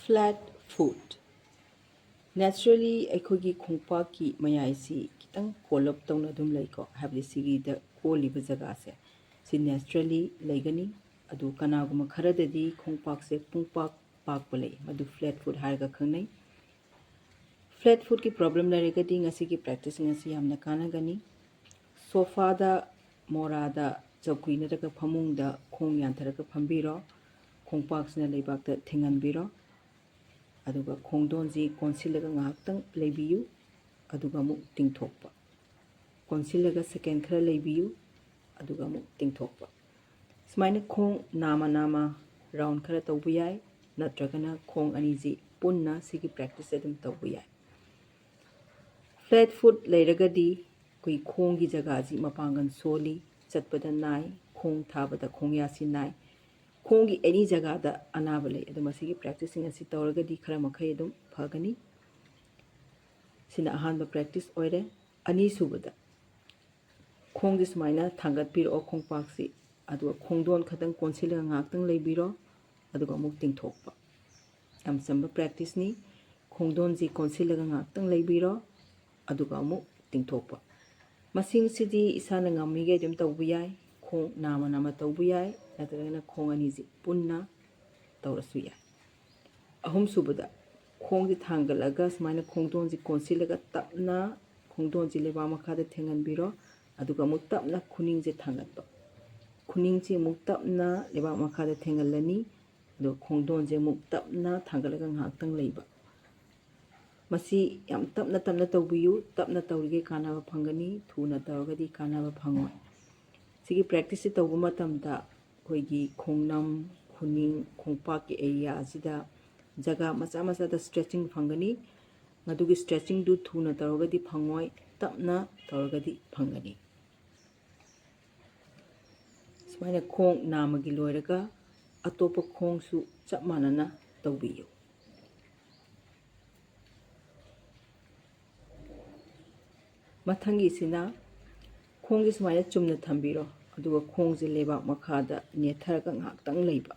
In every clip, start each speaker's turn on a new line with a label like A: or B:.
A: Flat foot. Naturally, ꯑꯩꯈꯣꯏꯒꯤ ꯈꯣꯡꯄꯥꯛꯀꯤ ꯃꯌꯥꯏꯁꯤ ꯈꯤꯇꯪ ꯀꯣꯜꯂꯞ ꯇꯧꯅ ꯑꯗꯨꯝ ꯂꯩꯀꯣ, ꯍꯥꯏꯕꯗꯤ ꯁꯤꯒꯤꯗ ꯀꯣꯜꯂꯤꯕ ꯖꯒꯥꯁꯦ ꯁꯤ ꯅꯦꯆꯔꯦꯂꯤ ꯂꯩꯒꯅꯤ. ꯑꯗꯨ ꯀꯅꯥꯒꯨꯝꯕ ꯈꯔꯗꯗꯤ ꯈꯣꯡꯄꯥꯛꯁꯦ ꯄꯨꯡꯄꯥꯛ ꯄꯥꯛꯄ ꯂꯩ, ꯃꯗꯨ ꯐ꯭ꯂꯦꯠ ꯐꯨꯠ ꯍꯥꯏꯔꯒ ꯈꯪꯅꯩ. ꯐ꯭ꯂꯦꯠ ꯐꯨꯠꯀꯤ ꯄ꯭ꯔꯣꯕ꯭ꯂꯦꯝ ꯂꯩꯔꯒꯗꯤ ꯉꯁꯤꯒꯤ ꯄ꯭ꯔꯦꯛꯇꯤꯁꯁꯤꯡ ꯑꯁꯤ ꯌꯥꯝꯅ ꯀꯥꯟꯅꯒꯅꯤ. ꯁꯣꯐꯥꯗ, ꯃꯣꯔꯥꯗ, ꯆꯧꯀ꯭ꯔꯤ ꯅꯠꯇ꯭ꯔꯒ ꯐꯃꯨꯡꯗ ꯈꯣꯡ ꯌꯥꯟꯊꯔꯒ ꯐꯝꯕꯤꯔꯣ. ꯈꯣꯡꯄꯥꯛꯁꯤꯅ ꯂꯩꯕꯥꯛꯇ ꯊꯦꯡꯍꯟꯕꯤꯔꯣ. ꯑꯗꯨꯒ ꯈꯣꯡꯗꯣꯟꯁꯤ ꯀꯣꯟꯁꯤꯜꯂꯒ ꯉꯥꯏꯍꯥꯛꯇꯪ ꯂꯩꯕꯤꯌꯨ. ꯑꯗꯨꯒ ꯑꯃꯨꯛ ꯇꯤꯡꯊꯣꯛꯄ. ꯀꯣꯟꯁꯤꯜꯂꯒ ꯁꯦꯀꯦꯟ ꯈꯔ ꯂꯩꯕꯤꯌꯨ. ꯑꯗꯨꯒ ꯑꯃꯨꯛ ꯇꯤꯡꯊꯣꯛꯄ. ꯁꯨꯃꯥꯏꯅ ꯈꯣꯡ ꯅꯥꯝꯃ ꯔꯥꯎꯟ ꯈꯔ ꯇꯧꯕ ꯌꯥꯏ, ꯅꯠꯇ꯭ꯔꯒꯅ ꯈꯣꯡ ꯑꯅꯤꯁꯤ ꯄꯨꯟꯅ ꯁꯤꯒꯤ ꯄ꯭ꯔꯦꯛꯇꯤꯁꯁꯦ ꯑꯗꯨꯝ ꯇꯧꯕ ꯌꯥꯏ. ꯐ꯭ꯂꯦꯠ ꯐꯨꯠ ꯂꯩꯔꯒꯗꯤ ꯑꯩꯈꯣꯏ ꯈꯣꯡꯒꯤ ꯖꯒꯥꯁꯤ ꯃꯄꯥꯡꯒꯜ ꯁꯣꯜꯂꯤ, ꯆꯠꯄꯗ ꯅꯥꯏ, ꯈꯣꯡ ꯊꯥꯕꯗ ꯈꯣꯡꯌꯥꯁꯤ ꯅꯥꯏ, ꯈꯣꯡꯒꯤ ꯑꯦꯅꯤ ꯖꯒꯥꯗ ꯑꯅꯥꯕ ꯂꯩ. ꯑꯗꯨ ꯃꯁꯤꯒꯤ ꯄ꯭ꯔꯦꯛꯇꯤꯁꯁꯤꯡ ꯑꯁꯤ ꯇꯧꯔꯒꯗꯤ ꯈꯔ ꯃꯈꯩ ꯑꯗꯨꯝ ꯐꯒꯅꯤ. ꯁꯤꯅ ꯑꯍꯥꯟꯕ ꯄ꯭ꯔꯦꯛꯇꯤꯁ ꯑꯣꯏꯔꯦ. ꯑꯅꯤꯁꯨꯕꯗ ꯈꯣꯡꯁꯤ ꯁꯨꯃꯥꯏꯅ ꯊꯥꯡꯒꯠꯄꯤꯔꯛꯑꯣ ꯈꯣꯡꯄꯥꯛꯁꯤ. ꯑꯗꯨꯒ ꯈꯣꯡꯗꯣꯟ ꯈꯛꯇꯪ ꯀꯣꯟꯁꯤꯜꯂꯒ ꯉꯥꯛꯇꯪ ꯂꯩꯕꯤꯔꯣ. ꯑꯗꯨꯒ ꯑꯃꯨꯛ ꯇꯤꯡꯊꯣꯛꯄ. ꯌꯥꯝ ꯆꯝꯕ ꯄ꯭ꯔꯦꯛꯇꯤꯁꯅꯤ. ꯈꯣꯡꯗꯣꯟꯁꯤ ꯀꯣꯟꯁꯤꯜꯂꯒ ꯉꯥꯛꯇꯪ ꯂꯩꯕꯤꯔꯣ. ꯑꯗꯨꯒ ꯑꯃꯨꯛ ꯇꯤꯡꯊꯣꯛꯄ. ꯃꯁꯤꯡꯁꯤꯗꯤ ꯏꯁꯥꯅ ꯉꯝꯃꯤꯈꯩ ꯑꯗꯨꯝ ꯇꯧꯕ ꯌꯥꯏ. ꯈꯣꯡ ꯅꯥꯝꯃ ꯇꯧꯕ ꯌꯥꯏ, ꯅꯠꯇ꯭ꯔꯒꯅ ꯈꯣꯡ ꯑꯅꯤꯁꯤ ꯄꯨꯟꯅ ꯇꯧꯔꯁꯨ ꯌꯥꯏ. ꯑꯍꯨꯝꯁꯨꯕꯗ ꯈꯣꯡꯁꯤ ꯊꯥꯡꯒꯠꯂꯒ ꯁꯨꯃꯥꯏꯅ ꯈꯣꯡꯗꯣꯟꯁꯤ ꯀꯣꯟꯁꯤꯜꯂꯒ ꯇꯞꯅ ꯈꯣꯡꯗꯣꯟꯁꯤ ꯂꯩꯕꯥꯛ ꯃꯈꯥꯗ ꯊꯦꯡꯍꯟꯕꯤꯔꯣ. ꯑꯗꯨꯒ ꯑꯃꯨꯛ ꯇꯞꯅ ꯈꯨꯅꯤꯡꯁꯦ ꯊꯥꯡꯒꯠꯄ. ꯈꯨꯅꯤꯡꯁꯤ ꯑꯃꯨꯛ ꯇꯞꯅ ꯂꯩꯕꯥꯛ ꯃꯈꯥꯗ ꯊꯦꯡꯍꯜꯂꯅꯤ. ꯑꯗꯨꯒ ꯈꯣꯡꯗꯣꯟꯁꯦ ꯑꯃꯨꯛ ꯇꯞꯅ ꯊꯥꯡꯒꯠꯂꯒ ꯉꯥꯏꯍꯥꯛꯇꯪ ꯂꯩꯕ. ꯃꯁꯤ ꯌꯥꯝ ꯇꯞꯅ ꯇꯧꯕꯤꯌꯨ. ꯇꯞꯅ ꯇꯧꯔꯤꯈꯩ ꯀꯥꯟꯅꯕ ꯐꯪꯒꯅꯤ, ꯊꯨꯅ ꯇꯧꯔꯒꯗꯤ ꯀꯥꯟꯅꯕ ꯐꯪꯉꯣꯏ. ꯁꯤꯒꯤ ꯄ꯭ꯔꯦꯛꯇꯤꯁꯁꯤ ꯇꯧꯕ ꯃꯇꯝꯗ ꯑꯩꯈꯣꯏꯒꯤ ꯈꯣꯡꯅꯝ, ꯈꯨꯅꯤꯡ, ꯈꯣꯡꯄꯥꯛꯀꯤ ꯑꯦꯔꯤꯌꯥ ꯑꯁꯤꯗ ꯖꯒꯥ ꯃꯆꯥꯗ ꯁ꯭ꯇ꯭ꯔꯦꯆꯤꯡ ꯐꯪꯒꯅꯤ. ꯃꯗꯨꯒꯤ ꯁ꯭ꯇ꯭ꯔꯦꯆꯤꯡꯗꯨ ꯊꯨꯅ ꯇꯧꯔꯒꯗꯤ ꯐꯪꯉꯣꯏ, ꯇꯞꯅ ꯇꯧꯔꯒꯗꯤ ꯐꯪꯒꯅꯤ. ꯁꯨꯃꯥꯏꯅ ꯈꯣꯡ ꯅꯥꯝꯃꯒꯤ ꯂꯣꯏꯔꯒ ꯑꯇꯣꯞꯄ ꯈꯣꯡꯁꯨ ꯆꯞ ꯃꯥꯟꯅꯅ ꯇꯧꯕꯤꯌꯨ. ꯃꯊꯪꯒꯤꯁꯤꯅ ꯈꯣꯡꯁꯤ ꯁꯨꯃꯥꯏꯅ ꯆꯨꯝꯅ ꯊꯝꯕꯤꯔꯣ. ꯑꯗꯨꯒ ꯈꯣꯡꯁꯦ ꯂꯩꯕꯥꯛ ꯃꯈꯥꯗ ꯅꯦꯠꯊꯔꯒ ꯉꯥꯏꯍꯥꯛꯇꯪ ꯂꯩꯕ.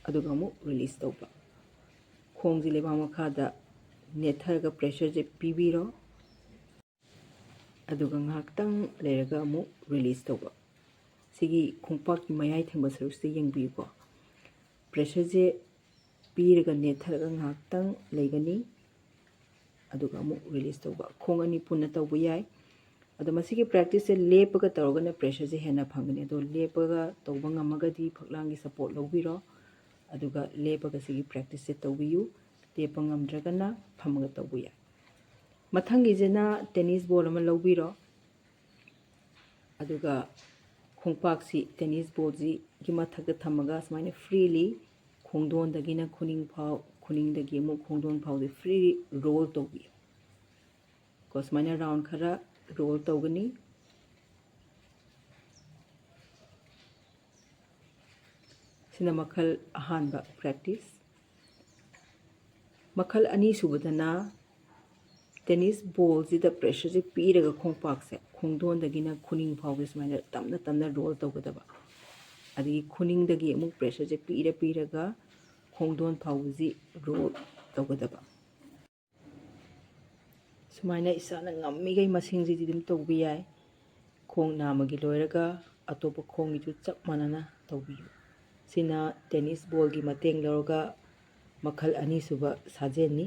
A: ꯑꯗꯨꯒ ꯑꯃꯨꯛ ꯔꯤꯂꯤꯁ ꯇꯧꯕ. ꯈꯣꯡꯁꯤ ꯂꯩꯕꯥꯛ ꯃꯈꯥꯗ ꯅꯦꯠꯊꯔꯒ ꯄ꯭ꯔꯦꯁꯔꯁꯦ ꯄꯤꯕꯤꯔꯣ. ꯑꯗꯨꯒ ꯉꯥꯏꯍꯥꯛꯇꯪ ꯂꯩꯔꯒ ꯑꯃꯨꯛ ꯔꯤꯂꯤꯁ ꯇꯧꯕ. ꯁꯤꯒꯤ ꯈꯣꯡꯄꯥꯛꯀꯤ ꯃꯌꯥꯏ ꯊꯪꯕ ꯁꯔꯨꯛꯁꯤꯗ ꯌꯦꯡꯕꯤꯌꯨꯀꯣ. ꯄ꯭ꯔꯦꯁꯔꯁꯦ ꯄꯤꯔꯒ ꯅꯦꯠꯊꯔꯒ ꯉꯥꯏꯍꯥꯛꯇꯪ ꯂꯩꯒꯅꯤ. ꯑꯗꯨꯒ ꯑꯃꯨꯛ ꯔꯤꯂꯤꯁ ꯇꯧꯕ. ꯈꯣꯡ ꯑꯅꯤ ꯄꯨꯟꯅ ꯇꯧꯕ ꯌꯥꯏ. ꯑꯗꯣ ꯃꯁꯤꯒꯤ ꯄ꯭ꯔꯦꯛꯇꯤꯁꯁꯦ ꯂꯦꯞꯄꯒ ꯇꯧꯔꯒꯅ ꯄ꯭ꯔꯦꯁꯔꯁꯦ ꯍꯦꯟꯅ ꯐꯪꯒꯅꯤ. ꯑꯗꯣ ꯂꯦꯞꯄꯒ ꯇꯧꯕ ꯉꯝꯃꯒꯗꯤ ꯐꯛꯂꯥꯡꯒꯤ ꯁꯄꯣꯔꯠ ꯂꯧꯕꯤꯔꯣ. ꯑꯗꯨꯒ ꯂꯦꯞꯄꯒ ꯁꯤꯒꯤ ꯄ꯭ꯔꯦꯛꯇꯤꯁꯁꯦ ꯇꯧꯕꯤꯌꯨ. ꯂꯦꯞꯄ ꯉꯝꯗ꯭ꯔꯒꯅ ꯐꯝꯃꯒ ꯇꯧꯕ ꯌꯥꯏ. ꯃꯊꯪꯒꯤꯁꯤꯅ ꯇꯦꯅꯤꯁ ꯕꯣꯜ ꯑꯃ ꯂꯧꯕꯤꯔꯣ. ꯑꯗꯨꯒ ꯈꯣꯡꯄꯥꯛꯁꯤ ꯇꯦꯅꯤꯁ ꯕꯣꯜꯁꯤꯒꯤ ꯃꯊꯛꯇ ꯊꯝꯃꯒ ꯁꯨꯃꯥꯏꯅ ꯐ꯭ꯔꯤꯂꯤ ꯈꯣꯡꯗꯣꯟꯗꯒꯤꯅ ꯈꯨꯅꯤꯡ ꯐꯥꯎ, ꯈꯨꯅꯤꯡꯗꯒꯤ ꯑꯃꯨꯛ ꯈꯣꯡꯗꯣꯟ ꯐꯥꯎꯁꯦ ꯐ꯭ꯔꯤ ꯔꯣꯜ ꯇꯧꯕꯤꯌꯨ. ꯁꯨꯃꯥꯏꯅ ꯔꯥꯎꯟ ꯈꯔ ꯔꯣꯜ ꯇꯧꯒꯅꯤ. ꯁꯤꯅ ꯃꯈꯜ ꯑꯍꯥꯟꯕ ꯄ꯭ꯔꯦꯛꯇꯤꯁ. ꯃꯈꯜ ꯑꯅꯤꯁꯨꯕꯗꯅ ꯇꯦꯅꯤꯁ ꯕꯣꯜꯁꯤꯗ ꯄ꯭ꯔꯦꯁꯔꯁꯦ ꯄꯤꯔꯒ ꯈꯣꯡꯄꯥꯛꯁꯦ ꯈꯣꯡꯗꯣꯟꯗꯒꯤꯅ ꯈꯨꯅꯤꯡ ꯐꯥꯎꯕ ꯁꯨꯃꯥꯏꯅ ꯇꯞꯅ ꯔꯣꯜ ꯇꯧꯒꯗꯕ. ꯑꯗꯒꯤ ꯈꯨꯅꯤꯡꯗꯒꯤ ꯑꯃꯨꯛ ꯄ꯭ꯔꯦꯁꯔꯁꯦ ꯄꯤꯔꯒ ꯈꯣꯡꯗꯣꯟ ꯐꯥꯎꯕꯁꯤ ꯔꯣꯜ ꯇꯧꯒꯗꯕ. ꯁꯨꯃꯥꯏꯅ ꯏꯁꯥꯅ ꯉꯝꯃꯤꯈꯩ ꯃꯁꯤꯡꯁꯤꯗꯤ ꯑꯗꯨꯝ ꯇꯧꯕ ꯌꯥꯏ. ꯈꯣꯡ ꯅꯥꯝꯃꯒꯤ ꯂꯣꯏꯔꯒ ꯑꯇꯣꯞꯄ ꯈꯣꯡꯒꯤꯁꯨ ꯆꯞ ꯃꯥꯟꯅꯅ ꯇꯧꯕꯤꯌꯨ. ꯁꯤꯅ ꯇꯦꯅꯤꯁ ꯕꯣꯜꯒꯤ ꯃꯇꯦꯡ ꯂꯧꯔꯒ ꯃꯈꯜ ꯑꯅꯤꯁꯨꯕ ꯁꯥꯖꯦꯜꯅꯤ.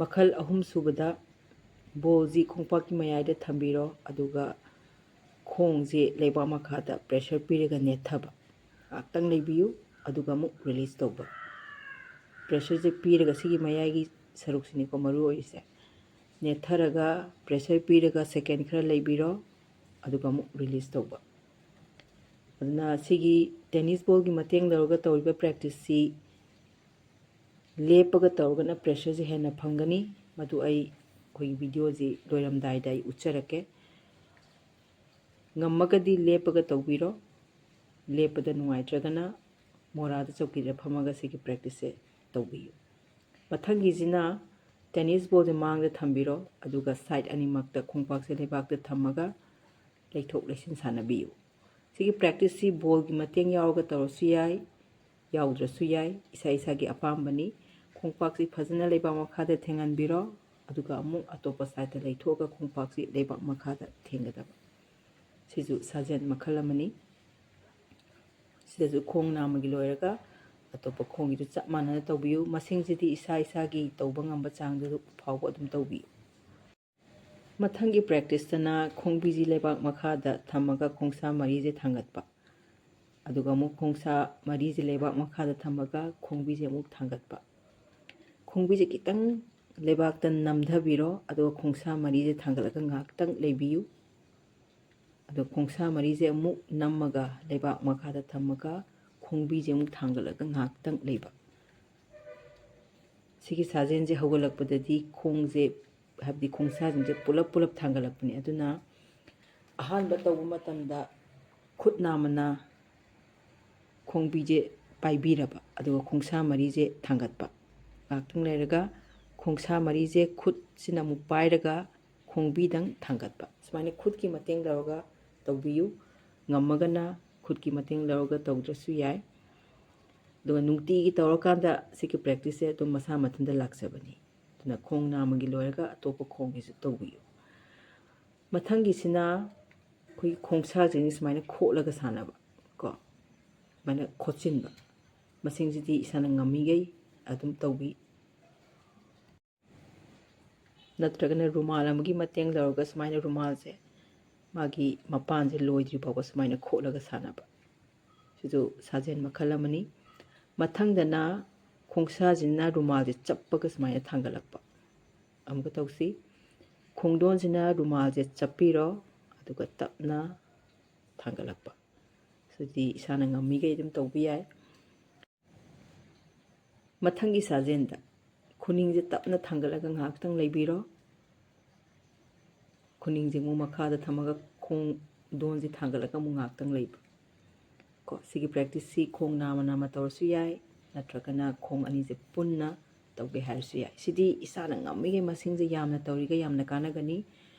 A: ꯃꯈꯜ ꯑꯍꯨꯝꯁꯨꯕꯗ ꯕꯣꯜꯁꯤ ꯈꯣꯡꯄꯥꯛꯀꯤ ꯃꯌꯥꯏꯗ ꯊꯝꯕꯤꯔꯣ. ꯑꯗꯨꯒ ꯈꯣꯡꯁꯤ ꯂꯩꯕꯥꯛ ꯃꯈꯥꯗ ꯄ꯭ꯔꯦꯁꯔ ꯄꯤꯔꯒ ꯅꯦꯠꯊꯕ. ꯉꯥꯛꯇꯪ ꯂꯩꯕꯤꯌꯨ. ꯑꯗꯨꯒ ꯑꯃꯨꯛ ꯔꯤꯂꯤꯁ ꯇꯧꯕ. ꯄ꯭ꯔꯦꯁꯔꯁꯦ ꯄꯤꯔꯒ ꯁꯤꯒꯤ ꯃꯌꯥꯏꯒꯤ ꯁꯔꯨꯛꯁꯤꯅꯤꯀꯣ ꯃꯔꯨ ꯑꯣꯏꯔꯤꯁꯦ. ꯅꯦꯠꯊꯔꯒ ꯄ꯭ꯔꯦꯁꯔ ꯄꯤꯔꯒ ꯁꯦꯀꯦꯟ ꯈꯔ ꯂꯩꯕꯤꯔꯣ. ꯑꯗꯨꯒ ꯑꯃꯨꯛ ꯔꯤꯂꯤꯁ ꯇꯧꯕ. ꯑꯗꯨꯅ ꯁꯤꯒꯤ ꯇꯦꯅꯤꯁ ꯕꯣꯜꯒꯤ ꯃꯇꯦꯡ ꯂꯧꯔꯒ ꯇꯧꯔꯤꯕ ꯄ꯭ꯔꯦꯛꯇꯤꯁꯁꯤ ꯂꯦꯞꯄꯒ ꯇꯧꯔꯒꯅ ꯄ꯭ꯔꯦꯁꯔꯁꯦ ꯍꯦꯟꯅ ꯐꯪꯒꯅꯤ. ꯃꯗꯨ ꯑꯩꯈꯣꯏꯒꯤ ꯚꯤꯗꯤꯑꯣꯁꯤ ꯂꯣꯏꯔꯝꯗꯥꯏꯗ ꯑꯩ ꯎꯠꯆꯔꯛꯀꯦ. ꯉꯝꯃꯒꯗꯤ ꯂꯦꯞꯄꯒ ꯇꯧꯕꯤꯔꯣ. ꯂꯦꯞꯄꯗ ꯅꯨꯡꯉꯥꯏꯇ꯭ꯔꯒꯅ ꯃꯣꯔꯥꯗ ꯆꯧꯀꯤꯗ ꯐꯝꯃꯒ ꯁꯤꯒꯤ ꯄ꯭ꯔꯦꯛꯇꯤꯁꯁꯦ ꯇꯧꯕꯤꯌꯨ. ꯃꯊꯪꯒꯤꯁꯤꯅ ꯇꯦꯅꯤꯁ ꯕꯣꯜꯁꯦ ꯃꯥꯡꯗ ꯊꯝꯕꯤꯔꯣ. ꯑꯗꯨꯒ ꯁꯥꯏꯠ ꯑꯅꯤꯃꯛꯇ ꯈꯣꯡꯄꯥꯛꯁꯦ ꯂꯩꯕꯥꯛꯇ ꯊꯝꯃꯒ ꯂꯩꯊꯣꯛ ꯂꯩꯁꯤꯟ ꯁꯥꯟꯅꯕꯤꯌꯨ. ꯁꯤꯒꯤ ꯄ꯭ꯔꯦꯛꯇꯤꯁꯁꯤ ꯕꯣꯜꯒꯤ ꯃꯇꯦꯡ ꯌꯥꯎꯔꯒ ꯇꯧꯔꯁꯨ ꯌꯥꯏ, ꯌꯥꯎꯗ꯭ꯔꯁꯨ ꯌꯥꯏ ꯏꯁꯥ ꯏꯁꯥꯒꯤ ꯑꯄꯥꯝꯕꯅꯤ ꯈꯣꯡꯄꯥꯛꯁꯤ ꯐꯖꯅ ꯂꯩꯕꯥꯛ ꯃꯈꯥꯗ ꯊꯦꯡꯍꯟꯕꯤꯔꯣ ꯑꯗꯨꯒ ꯑꯃꯨꯛ ꯑꯇꯣꯞꯄ ꯁꯥꯏꯗꯇ ꯂꯩꯊꯣꯛꯑꯒ ꯈꯣꯡꯄꯥꯛꯁꯤ ꯂꯩꯕꯥꯛ ꯃꯈꯥꯗ ꯊꯦꯡꯒꯗꯕ ꯁꯤꯁꯨ ꯁꯥꯖꯦꯜ ꯃꯈꯜ ꯑꯃꯅꯤ ꯁꯤꯗꯁꯨ ꯈꯣꯡ ꯅꯥꯝꯃꯒꯤ ꯂꯣꯏꯔꯒ ꯑꯇꯣꯞꯄ ꯈꯣꯡꯒꯤꯁꯨ ꯆꯞ ꯃꯥꯟꯅꯅ ꯇꯧꯕꯤꯌꯨ ꯃꯁꯤꯡꯁꯤꯗꯤ ꯏꯁꯥ ꯏꯁꯥꯒꯤ ꯇꯧꯕ ꯉꯝꯕ ꯆꯥꯡꯗꯨ ꯐꯥꯎꯕ ꯑꯗꯨꯝ ꯇꯧꯕꯤꯌꯨ ꯃꯊꯪꯒꯤ ꯄ꯭ꯔꯦꯛꯇꯤꯁꯇꯅ ꯈꯣꯡꯕꯤꯁꯤ ꯂꯩꯕꯥꯛ ꯃꯈꯥꯗ ꯊꯝꯃꯒ ꯈꯣꯡꯁꯥ ꯃꯔꯤꯁꯦ ꯊꯥꯡꯒꯠꯄ ꯑꯗꯨꯒ ꯑꯃꯨꯛ ꯈꯣꯡꯁꯥ ꯃꯔꯤꯁꯦ ꯂꯩꯕꯥꯛ ꯃꯈꯥꯗ ꯊꯝꯃꯒ ꯈꯣꯡꯕꯤꯁꯦ ꯑꯃꯨꯛ ꯊꯥꯡꯒꯠꯄ ꯈꯣꯡꯕꯤꯁꯦ ꯈꯤꯇꯪ ꯂꯩꯕꯥꯛꯇ ꯅꯝꯊꯕꯤꯔꯣ ꯑꯗꯨꯒ ꯈꯣꯡꯁꯥ ꯃꯔꯤꯁꯦ ꯊꯥꯡꯒꯠꯂꯒ ꯉꯥꯏꯍꯥꯛꯇꯪ ꯂꯩꯕꯤꯌꯨ ꯑꯗꯣ ꯈꯣꯡꯁꯥ ꯃꯔꯤꯁꯦ ꯑꯃꯨꯛ ꯅꯝꯃꯒ ꯂꯩꯕꯥꯛ ꯃꯈꯥꯗ ꯊꯝꯃꯒ ꯈꯣꯡꯕꯤꯁꯦ ꯑꯃꯨꯛ ꯊꯥꯡꯒꯠꯂꯒ ꯉꯥꯏꯍꯥꯛꯇꯪ ꯂꯩꯕ ꯁꯤꯒꯤ ꯁꯥꯖꯦꯜꯁꯦ ꯍꯧꯒꯠꯂꯛꯄꯗꯗꯤ ꯈꯣꯡꯁꯦ ꯍꯥꯏꯕꯗꯤ ꯈꯣꯡꯁꯥꯁꯤꯡꯁꯦ ꯄꯨꯂꯞ ꯄꯨꯂꯞ ꯊꯥꯡꯒꯠꯂꯛꯄꯅꯤ ꯑꯗꯨꯅ ꯑꯍꯥꯟꯕ ꯇꯧꯕ ꯃꯇꯝꯗ ꯈꯨꯠ ꯅꯥꯝꯃꯅ ꯈꯣꯡꯕꯤꯁꯦ ꯄꯥꯏꯕꯤꯔꯕ ꯑꯗꯨꯒ ꯈꯣꯡꯁꯥ ꯃꯔꯤꯁꯦ ꯊꯥꯡꯒꯠꯄ ꯉꯥꯛꯇꯪ ꯂꯩꯔꯒ ꯈꯣꯡꯁꯥ ꯃꯔꯤꯁꯦ ꯈꯨꯠꯁꯤꯅ ꯑꯃꯨꯛ ꯄꯥꯏꯔꯒ ꯈꯣꯡꯕꯤꯗꯪ ꯊꯥꯡꯒꯠꯄ ꯁꯨꯃꯥꯏꯅ ꯈꯨꯠꯀꯤ ꯃꯇꯦꯡ ꯂꯧꯔꯒ ꯇꯧꯕꯤꯌꯨ ꯉꯝꯃꯒꯅ ꯈꯨꯠꯀꯤ ꯃꯇꯦꯡ ꯂꯧꯔꯒ ꯇꯧꯗ꯭ꯔꯁꯨ ꯌꯥꯏ ꯑꯗꯨꯒ ꯅꯨꯡꯇꯤꯒꯤ ꯇꯧꯔꯀꯥꯟꯗ ꯁꯤꯒꯤ ꯄ꯭ꯔꯦꯛꯇꯤꯁꯁꯦ ꯑꯗꯨꯝ ꯃꯁꯥ ꯃꯊꯟꯇ ꯂꯥꯛꯆꯕꯅꯤ ꯑꯗꯨꯅ ꯈꯣꯡ ꯅꯥꯝꯃꯒꯤ ꯂꯣꯏꯔꯒ ꯑꯇꯣꯞꯄ ꯈꯣꯡꯒꯤꯁꯨ ꯇꯧꯕꯤꯌꯨ ꯃꯊꯪꯒꯤꯁꯤꯅ ꯑꯩꯈꯣꯏꯒꯤ ꯈꯣꯡꯁꯥꯁꯤꯡꯁꯦ ꯁꯨꯃꯥꯏꯅ ꯈꯣꯠꯂꯒ ꯁꯥꯟꯅꯕ ꯀꯣ ꯁꯨꯃꯥꯏꯅ ꯈꯣꯠꯆꯤꯟꯕ ꯃꯁꯤꯡꯁꯤꯗꯤ ꯏꯁꯥꯅ ꯉꯝꯃꯤꯈꯩ ꯑꯗꯨꯝ ꯇꯧꯕꯤ ꯅꯠꯇ꯭ꯔꯒꯅ ꯔꯨꯃꯥꯜ ꯑꯃꯒꯤ ꯃꯇꯦꯡ ꯂꯧꯔꯒ ꯁꯨꯃꯥꯏꯅ ꯔꯨꯃꯥꯜꯁꯦ ꯃꯥꯒꯤ ꯃꯄꯥꯟꯁꯦ ꯂꯣꯏꯗ꯭ꯔꯤ ꯐꯥꯎꯕ ꯁꯨꯃꯥꯏꯅ ꯈꯣꯠꯂꯒ ꯁꯥꯟꯅꯕ ꯁꯤꯁꯨ ꯁꯥꯖꯦꯜ ꯃꯈꯜ ꯑꯃꯅꯤ ꯃꯊꯪꯗꯅ ꯈꯣꯡꯁꯥꯁꯤꯅ ꯔꯨꯃꯥꯜꯁꯦ ꯆꯞꯄꯒ ꯁꯨꯃꯥꯏꯅ ꯊꯥꯡꯒꯠꯂꯛꯄ ꯑꯃꯨꯛꯀ ꯇꯧꯁꯤ ꯈꯣꯡꯗꯣꯟꯁꯤꯅ ꯔꯨꯃꯥꯜꯁꯦ ꯆꯞꯄꯤꯔꯣ ꯑꯗꯨꯒ ꯇꯞꯅ ꯊꯥꯡꯒꯠꯂꯛꯄ ꯁꯤꯗꯤ ꯏꯁꯥꯅ ꯉꯝꯃꯤꯈꯩ ꯑꯗꯨꯝ ꯇꯧꯕ ꯌꯥꯏ ꯃꯊꯪꯒꯤ ꯁꯥꯖꯦꯜꯗ ꯈꯨꯅꯤꯡꯁꯦ ꯇꯞꯅ ꯊꯥꯡꯒꯠꯂꯒ ꯉꯥꯏꯍꯥꯛꯇꯪ ꯂꯩꯕꯤꯔꯣ ꯈꯨꯅꯤꯡꯁꯦ ꯑꯃꯨꯛ ꯃꯈꯥꯗ ꯊꯝꯃꯒ ꯈꯣꯡꯗꯣꯟꯁꯦ ꯊꯥꯡꯒꯠꯂꯒ ꯑꯃꯨꯛ ꯉꯥꯏꯍꯥꯛꯇꯪ ꯂꯩꯕ ꯀꯣ ꯁꯤꯒꯤ ꯄ꯭ꯔꯦꯛꯇꯤꯁꯁꯤ ꯈꯣꯡ ꯅꯥꯝꯃ ꯅꯥꯝꯃ ꯇꯧꯔꯁꯨ ꯌꯥꯏ ꯅꯠꯇ꯭ꯔꯒꯅ ꯈꯣꯡ ꯑꯅꯤꯁꯦ ꯄꯨꯟꯅ ꯇꯧꯒꯦ ꯍꯥꯏꯔꯁꯨ ꯌꯥꯏ ꯁꯤꯗꯤ ꯏꯁꯥꯅ ꯉꯝꯃꯤꯈꯩ ꯃꯁꯤꯡꯁꯦ ꯌꯥꯝꯅ ꯇꯧꯔꯤꯈꯩ ꯌꯥꯝꯅ ꯀꯥꯟꯅꯒꯅꯤ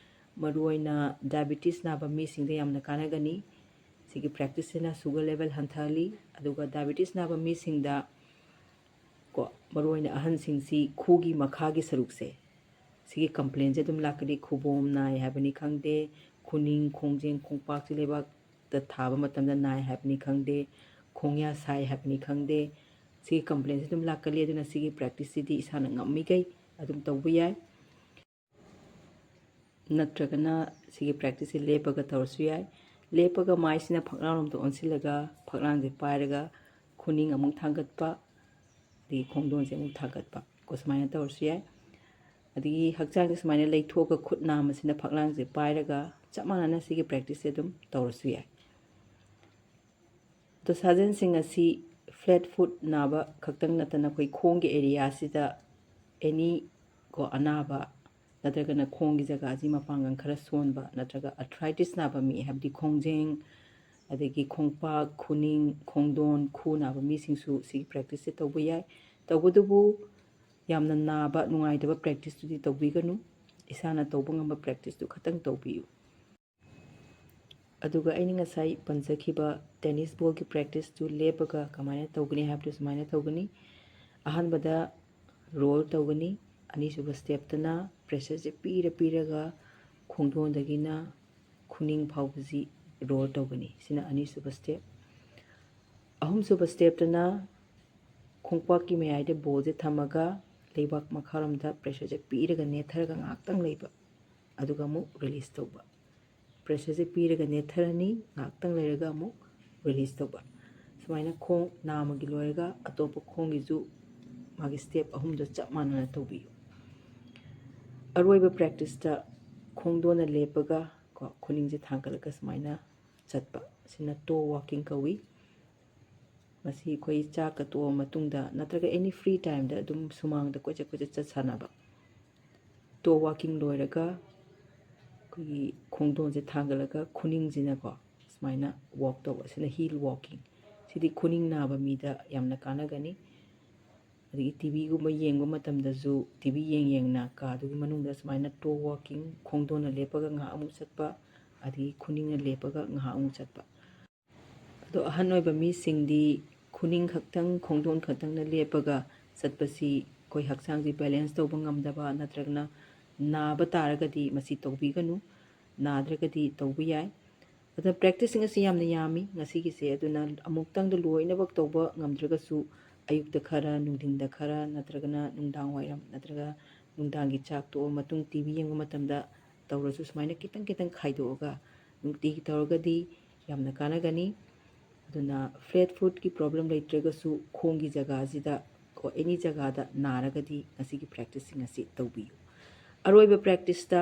A: ꯃꯔꯨꯑꯣꯏꯅ ꯗꯥꯏꯕꯦꯇꯤꯁ ꯅꯥꯕ ꯃꯤꯁꯤꯡꯗ ꯌꯥꯝꯅ ꯀꯥꯟꯅꯒꯅꯤ ꯁꯤꯒꯤ ꯄ꯭ꯔꯦꯛꯇꯤꯁꯁꯤꯅ ꯁꯨꯒꯔ ꯂꯦꯚꯦꯜ ꯍꯟꯊꯍꯜꯂꯤ ꯑꯗꯨꯒ ꯗꯥꯏꯕꯦꯇꯤꯁ ꯅꯥꯕ ꯃꯤꯁꯤꯡꯗ ꯀꯣ ꯃꯔꯨꯑꯣꯏꯅ ꯑꯍꯟꯁꯤꯡꯁꯤ ꯈꯨꯒꯤ ꯃꯈꯥꯒꯤ ꯁꯔꯨꯛꯁꯦ ꯁꯤꯒꯤ ꯀꯝꯄ꯭ꯂꯦꯟꯁꯦ ꯑꯗꯨꯝ ꯂꯥꯛꯀꯅꯤ ꯈꯨꯕꯣꯝ ꯅꯥꯏ ꯍꯥꯏꯕꯅꯤ ꯈꯪꯗꯦ ꯈꯨꯅꯤꯡ ꯈꯣꯡꯖꯦꯡ ꯈꯣꯡꯄꯥꯛꯁꯤ ꯂꯩꯕꯥꯛꯇ ꯊꯥꯕ ꯃꯇꯝꯗ ꯅꯥꯏ ꯍꯥꯏꯕꯅꯤ ꯈꯪꯗꯦ ꯈꯣꯡꯌꯥ ꯁꯥꯏ ꯍꯥꯏꯕꯅꯤ ꯈꯪꯗꯦ ꯁꯤꯒꯤ ꯀꯝꯄ꯭ꯂꯦꯟꯁꯦ ꯑꯗꯨꯝ ꯂꯥꯛꯀꯅꯤ ꯑꯗꯨꯅ ꯁꯤꯒꯤ ꯄ꯭ꯔꯦꯛꯇꯤꯁꯁꯤꯗꯤ ꯏꯁꯥꯅ ꯉꯝꯃꯤꯈꯩ ꯑꯗꯨꯝ ꯇꯧꯕ ꯌꯥꯏ ꯅꯠꯇ꯭ꯔꯒꯅ ꯁꯤꯒꯤ ꯄ꯭ꯔꯦꯛꯇꯤꯁꯁꯦ ꯂꯦꯞꯄꯒ ꯇꯧꯔꯁꯨ ꯌꯥꯏ ꯂꯦꯞꯄꯒ ꯃꯥꯏꯁꯤꯅ ꯐꯛꯂꯥꯡꯂꯣꯝꯗ ꯑꯣꯟꯁꯤꯜꯂꯒ ꯐꯛꯂꯥꯡꯁꯦ ꯄꯥꯏꯔꯒ ꯈꯨꯅꯤꯡ ꯑꯃꯨꯛ ꯊꯥꯡꯒꯠꯄ ꯑꯗꯒꯤ ꯈꯣꯡꯗꯣꯟꯁꯦ ꯑꯃꯨꯛ ꯊꯥꯡꯒꯠꯄ ꯀꯣ ꯁꯨꯃꯥꯏꯅ ꯇꯧꯔꯁꯨ ꯌꯥꯏ ꯑꯗꯒꯤ ꯍꯛꯆꯥꯡꯁꯦ ꯁꯨꯃꯥꯏꯅ ꯂꯩꯊꯣꯛꯑꯒ ꯈꯨꯠ ꯅꯥꯝꯃꯁꯤꯅ ꯐꯛꯂꯥꯡꯁꯦ ꯄꯥꯏꯔꯒ ꯆꯞ ꯃꯥꯟꯅꯅ ꯁꯤꯒꯤ ꯄ꯭ꯔꯦꯛꯇꯤꯁꯁꯦ ꯑꯗꯨꯝ ꯇꯧꯔꯁꯨ ꯌꯥꯏ ꯑꯗꯣ ꯁꯥꯖꯦꯜꯁꯤꯡ ꯑꯁꯤ ꯐ꯭ꯂꯦꯠ ꯐꯨꯠ ꯅꯥꯕ ꯈꯛꯇꯪ ꯅꯠꯇꯅ ꯑꯩꯈꯣꯏ ꯈꯣꯡꯒꯤ ꯑꯦꯔꯤꯌꯥꯁꯤꯗ ꯑꯦꯅꯤ ꯀꯣ ꯑꯅꯥꯕ ꯅꯠꯇ꯭ꯔꯒꯅ ꯈꯣꯡꯒꯤ ꯖꯒꯥꯁꯤ ꯃꯄꯥꯡꯒꯜ ꯈꯔ ꯁꯣꯟꯕ ꯅꯠꯇ꯭ꯔꯒ ꯑꯔꯊ꯭ꯔꯥꯏꯇꯤꯁ ꯅꯥꯕ ꯃꯤ ꯍꯥꯏꯕꯗꯤ ꯈꯣꯡꯖꯦꯡ ꯑꯗꯒꯤ ꯈꯣꯡꯄꯥꯛ ꯈꯨꯅꯤꯡ ꯈꯣꯡꯗꯣꯟ ꯈꯨ ꯅꯥꯕ ꯃꯤꯁꯤꯡꯁꯨ ꯁꯤꯒꯤ ꯄ꯭ꯔꯦꯛꯇꯤꯁꯁꯦ ꯇꯧꯕ ꯌꯥꯏ ꯇꯧꯕꯇꯕꯨ ꯌꯥꯝꯅ ꯅꯥꯕ ꯅꯨꯡꯉꯥꯏꯇꯕ ꯄ꯭ꯔꯦꯛꯇꯤꯁꯇꯨꯗꯤ ꯇꯧꯕꯤꯒꯅꯨ ꯏꯁꯥꯅ ꯇꯧꯕ ꯉꯝꯕ ꯄ꯭ꯔꯦꯛꯇꯤꯁꯇꯨ ꯈꯛꯇꯪ ꯇꯧꯕꯤꯌꯨ ꯑꯗꯨꯒ ꯑꯩꯅ ꯉꯁꯥꯏ ꯄꯟꯖꯈꯤꯕ ꯇꯦꯅꯤꯁ ꯕꯣꯜꯒꯤ ꯄ꯭ꯔꯦꯛꯇꯤꯁꯇꯨ ꯂꯦꯞꯄꯒ ꯀꯃꯥꯏꯅ ꯇꯧꯒꯅꯤ ꯍꯥꯏꯕꯗꯨ ꯁꯨꯃꯥꯏꯅ ꯇꯧꯒꯅꯤ ꯑꯍꯥꯟꯕꯗ ꯔꯣꯜ ꯇꯧꯒꯅꯤ ꯑꯅꯤꯁꯨꯕ ꯁ꯭ꯇꯦꯞꯇꯅ ꯄ꯭ꯔꯦꯁꯔꯁꯦ ꯄꯤꯔꯒ ꯈꯣꯡꯗꯣꯟꯗꯒꯤꯅ ꯈꯨꯅꯤꯡ ꯐꯥꯎꯕꯁꯤ ꯔꯣꯜ ꯇꯧꯒꯅꯤ ꯁꯤꯅ ꯑꯅꯤꯁꯨꯕ ꯁ꯭ꯇꯦꯞ ꯑꯍꯨꯝꯁꯨꯕ ꯁ꯭ꯇꯦꯞꯇꯅ ꯈꯣꯡꯄꯥꯛꯀꯤ ꯃꯌꯥꯏꯗ ꯕꯣꯜꯁꯦ ꯊꯝꯃꯒ ꯂꯩꯕꯥꯛ ꯃꯈꯥꯔꯣꯝꯗ ꯄ꯭ꯔꯦꯁꯔꯁꯦ ꯄꯤꯔꯒ ꯅꯦꯠꯊꯔꯒ ꯉꯥꯏꯍꯥꯛꯇꯪ ꯂꯩꯕ ꯑꯗꯨꯒ ꯑꯃꯨꯛ ꯔꯤꯂꯤꯁ ꯇꯧꯕ ꯄ꯭ꯔꯦꯁꯔꯁꯦ ꯄꯤꯔꯒ ꯅꯦꯠꯊꯔꯅꯤ ꯉꯥꯏꯍꯥꯛꯇꯪ ꯂꯩꯔꯒ ꯑꯃꯨꯛ ꯔꯤꯂꯤꯁ ꯇꯧꯕ ꯁꯨꯃꯥꯏꯅ ꯈꯣꯡ ꯅꯥꯝꯃꯒꯤ ꯂꯣꯏꯔꯒ ꯑꯇꯣꯞꯄ ꯈꯣꯡꯒꯤꯁꯨ ꯃꯥꯒꯤ ꯁ꯭ꯇꯦꯞ ꯑꯍꯨꯝꯗꯣ ꯆꯞ ꯃꯥꯟꯅꯅ ꯇꯧꯕꯤꯌꯨ ꯑꯔꯣꯏꯕ ꯄ꯭ꯔꯦꯛꯇꯤꯁꯇ ꯈꯣꯡꯗꯣꯟꯅ ꯂꯦꯞꯄꯒ ꯀꯣ ꯈꯨꯅꯤꯡꯁꯦ ꯊꯥꯡꯒꯠꯂꯒ ꯁꯨꯃꯥꯏꯅ ꯆꯠꯄ ꯁꯤꯅ ꯇꯣ ꯋꯥꯀꯤꯡ ꯀꯧꯏ ꯃꯁꯤ ꯑꯩꯈꯣꯏ ꯆꯥꯛꯀ ꯇꯣꯛꯑ ꯃꯇꯨꯡꯗ ꯅꯠꯇ꯭ꯔꯒ ꯑꯦꯅꯤ ꯐ꯭ꯔꯤ ꯇꯥꯏꯝꯗ ꯑꯗꯨꯝ ꯁꯨꯃꯥꯡꯗ ꯀꯣꯏꯆꯠ ꯆꯠ ꯁꯥꯟꯅꯕ ꯇꯣ ꯋꯥꯀꯤꯡ ꯂꯣꯏꯔꯒ ꯑꯩꯈꯣꯏꯒꯤ ꯈꯣꯡꯗꯣꯟꯁꯦ ꯊꯥꯡꯒꯠꯂꯒ ꯈꯨꯅꯤꯡꯁꯤꯅꯀꯣ ꯁꯨꯃꯥꯏꯅ ꯋꯥꯛ ꯇꯧꯕ ꯁꯤꯅ ꯍꯤꯜ ꯋꯥꯛꯀꯤꯡ ꯁꯤꯗꯤ ꯈꯨꯅꯤꯡ ꯅꯥꯕ ꯃꯤꯗ ꯌꯥꯝꯅ ꯀꯥꯟꯅꯒꯅꯤ ꯑꯗꯒꯤ ꯇꯤꯚꯤꯒꯨꯝꯕ ꯌꯦꯡꯕ ꯃꯇꯝꯗꯁꯨ ꯇꯤꯚꯤ ꯌꯦꯡꯅ ꯀꯥꯗꯨꯒꯤ ꯃꯅꯨꯡꯗ ꯁꯨꯃꯥꯏꯅ ꯇꯣ ꯋꯥꯀꯤꯡ ꯈꯣꯡꯗꯣꯟꯅ ꯂꯦꯞꯄꯒ ꯉꯥꯏꯍꯥꯛ ꯑꯃꯨꯛ ꯆꯠꯄ ꯑꯗꯒꯤ ꯈꯨꯅꯤꯡꯅ ꯂꯦꯞꯄꯒ ꯉꯥꯏꯍꯥꯛ ꯑꯃꯨꯛ ꯆꯠꯄ ꯑꯗꯣ ꯑꯍꯟ ꯑꯣꯏꯕ ꯃꯤꯁꯤꯡꯗꯤ ꯈꯨꯅꯤꯡ ꯈꯛꯇꯪ ꯈꯣꯡꯗꯣꯟ ꯈꯛꯇꯪꯅ ꯂꯦꯞꯄꯒ ꯆꯠꯄꯁꯤ ꯑꯩꯈꯣꯏ ꯍꯛꯆꯥꯡꯁꯤ ꯕꯦꯂꯦꯟꯁ ꯇꯧꯕ ꯉꯝꯗꯕ ꯅꯠꯇ꯭ꯔꯒꯅ ꯅꯥꯕ ꯇꯥꯔꯒꯗꯤ ꯃꯁꯤ ꯇꯧꯕꯤꯒꯅꯨ ꯅꯥꯗ꯭ꯔꯒꯗꯤ ꯇꯧꯕ ꯌꯥꯏ ꯑꯗꯨꯅ ꯄ꯭ꯔꯦꯛꯇꯤꯁꯁꯤꯡ ꯑꯁꯤ ꯌꯥꯝꯅ ꯌꯥꯝꯃꯤ ꯉꯁꯤꯒꯤꯁꯦ ꯑꯗꯨꯅ ꯑꯃꯨꯛꯇꯪꯗ ꯂꯣꯏꯅꯃꯛ ꯇꯧꯕ ꯉꯝꯗ꯭ꯔꯒꯁꯨ ꯑꯌꯨꯛꯇ ꯈꯔ ꯅꯨꯡꯊꯤꯟꯗ ꯈꯔ ꯅꯠꯇ꯭ꯔꯒꯅ ꯅꯨꯡꯗꯥꯡ ꯋꯥꯏꯔꯝ ꯅꯠꯇ꯭ꯔꯒ ꯅꯨꯡꯗꯥꯡꯒꯤ ꯆꯥꯛ ꯇꯣꯛꯑ ꯃꯇꯨꯡ ꯇꯤꯚꯤ ꯌꯦꯡꯕ ꯃꯇꯝꯗ ꯇꯧꯔꯁꯨ ꯁꯨꯃꯥꯏꯅ ꯈꯤꯇꯪ ꯈꯤꯇꯪ ꯈꯥꯏꯗꯣꯛꯑꯒ ꯅꯨꯡꯇꯤꯒꯤ ꯇꯧꯔꯒꯗꯤ ꯌꯥꯝꯅ ꯀꯥꯟꯅꯒꯅꯤ ꯑꯗꯨꯅ ꯐ꯭ꯂꯦꯠ ꯐꯨꯠꯀꯤ ꯄ꯭ꯔꯣꯕ꯭ꯂꯦꯝ ꯂꯩꯇ꯭ꯔꯒꯁꯨ ꯈꯣꯡꯒꯤ ꯖꯒꯥꯁꯤꯗ ꯀꯣ ꯑꯦꯅꯤ ꯖꯒꯥꯗ ꯅꯥꯔꯒꯗꯤ ꯉꯁꯤꯒꯤ ꯄ꯭ꯔꯦꯛꯇꯤꯁꯁꯤꯡ ꯑꯁꯤ ꯇꯧꯕꯤꯌꯨ ꯑꯔꯣꯏꯕ ꯄ꯭ꯔꯦꯛꯇꯤꯁꯇ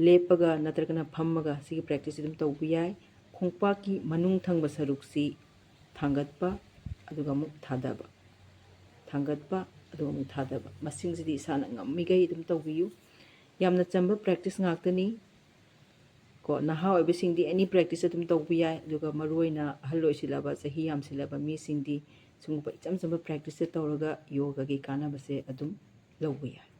A: ꯂꯦꯞꯄꯒ ꯅꯠꯇ꯭ꯔꯒꯅ ꯐꯝꯃꯒ ꯁꯤꯒꯤ ꯄ꯭ꯔꯦꯛꯇꯤꯁ ꯑꯗꯨꯝ ꯇꯧꯕ ꯌꯥꯏ ꯈꯣꯡꯄꯥꯛꯀꯤ ꯃꯅꯨꯡ ꯊꯪꯕ ꯁꯔꯨꯛꯁꯤ ꯊꯥꯡꯒꯠꯄ ꯑꯗꯨꯒ ꯑꯃꯨꯛ ꯊꯥꯗꯕ ꯊꯥꯡꯒꯠꯄ ꯑꯗꯨꯒ ꯑꯃꯨꯛ ꯊꯥꯗꯕ ꯃꯁꯤꯡꯁꯤꯗꯤ ꯏꯁꯥꯅ ꯉꯝꯃꯤꯈꯩ ꯑꯗꯨꯝ ꯇꯧꯕꯤꯌꯨ ꯌꯥꯝꯅ ꯆꯝꯕ ꯄ꯭ꯔꯦꯛꯇꯤꯁ ꯉꯥꯛꯇꯅꯤ ꯀꯣ ꯅꯍꯥ ꯑꯣꯏꯕꯁꯤꯡꯗꯤ ꯑꯦꯅꯤ ꯄ꯭ꯔꯦꯛꯇꯤꯁ ꯑꯗꯨꯝ ꯇꯧꯕ ꯌꯥꯏ ꯑꯗꯨꯒ ꯃꯔꯨꯑꯣꯏꯅ ꯑꯍꯜ ꯑꯣꯏꯁꯤꯜꯂꯕ ꯆꯍꯤ ꯌꯥꯝꯁꯤꯜꯂꯕ ꯃꯤꯁꯤꯡꯗꯤ ꯁꯤꯒꯨꯝꯕ ꯏꯆꯝ ꯆꯝꯕ ꯄ꯭ꯔꯦꯛꯇꯤꯁꯁꯦ ꯇꯧꯔꯒ ꯌꯣꯒꯒꯤ ꯀꯥꯟꯅꯕꯁꯦ ꯑꯗꯨꯝ ꯂꯧꯕ ꯌꯥꯏ